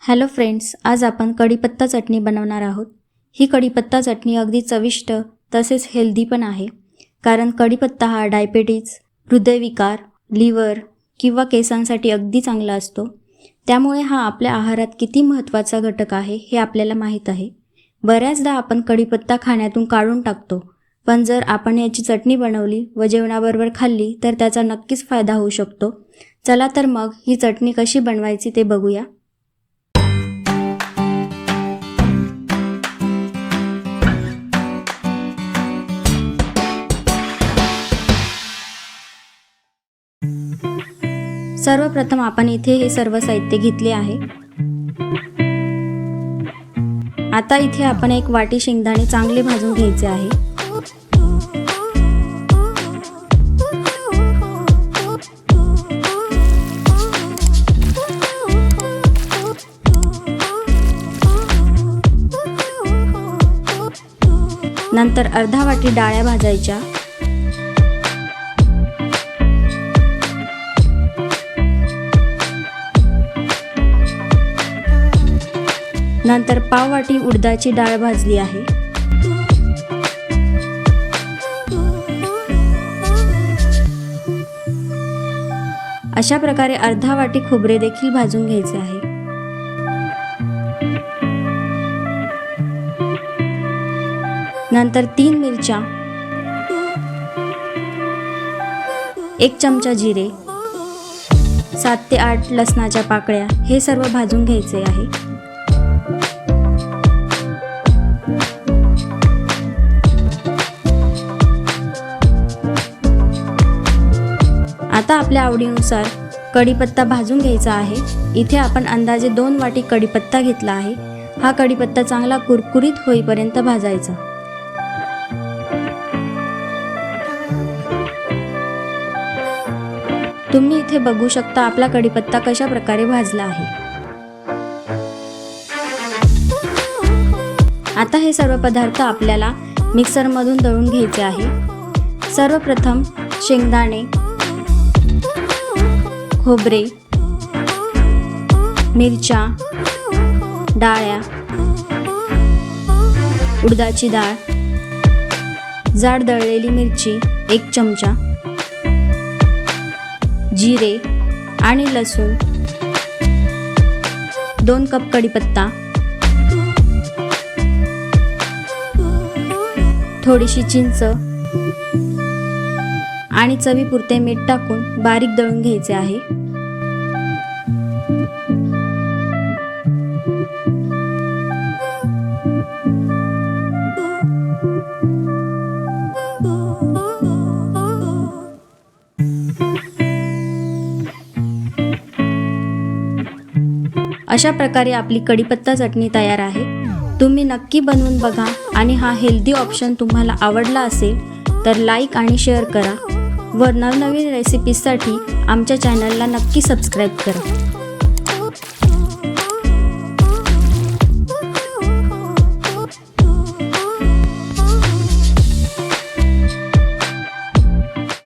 Hello friends, आज आपण कढीपत्ता चटणी बनवणार आहोत। ही कढीपत्ता चटणी अगदी चविष्ट तसेच हेल्दी पण आहे, कारण कढीपत्ता हा डायबिटीज, हृदयविकार, लिव्हर किंवा केसांसाठी अगदी चांगला असतो। त्यामुळे हा आपल्या आहारात किती महत्त्वाचा घटक आहे हे आपल्याला माहीत आहे। बऱ्याचदा आपण कढीपत्ता खाण्यातून काढून टाकतो, पण जर आपण याची चटणी बनवली व जेवणाबरोबर खाल्ली तर त्याचा नक्कीच फायदा होऊ शकतो। चला तर मग ही चटणी कशी बनवायची ते बघूया। सर्वप्रथम आपण इथे हे सर्व साहित्य घेतले आहे। आता इथे आपण एक वाटी शेंगदाणे चांगले भाजून घ्यायचे आहे। नंतर अर्धा वाटी डाळ्या भाजायच्या। नंतर पाव वाटी उडदाची डाळ भाजली आहे। अशा प्रकारे अर्धा वाटी खोबरे देखील भाजून घ्यायचे आहे। नंतर 3 मिरच्या, 1 चमचा जिरे, 7 ते 8 लसणाच्या पाकळ्या हे सर्व भाजून घ्यायचे आहे। आता आपल्या आवडीनुसार कढीपत्ता भाजून घ्यायचा आहे। इथे आपण अंदाजे 2 वाटी कढीपत्ता घेतला आहे। हा कढीपत्ता चांगला कुरकुरीत होईपर्यंत भाजायचा। तुम्ही इथे बघू शकता आपला कढीपत्ता कशा प्रकारे भाजला आहे। आता हे सर्व पदार्थ आपल्याला मिक्सरमधून दळून घ्यायचे आहे। सर्वप्रथम शेंगदाणे, खोबरे, मिरच्या, डाळ्या, उडदाची डाळ, जाड दळलेली मिरची 1 चमचा, जिरे आणि लसूण, 2 कप कढीपत्ता, थोडीशी चिंच आणि चवीपुरते मीठ टाकून बारीक दळून घ्यायचे आहे। अशा प्रकारे आपली कढीपत्ता चटणी तयार आहे। तुम्ही नक्की बनवून बघा आणि हा हेल्दी ऑप्शन तुम्हाला आवडला असेल तर लाईक आणि शेअर करा व नवनवीन रेसिपीजसाठी आमच्या चॅनलला नक्की सबस्क्राईब करा।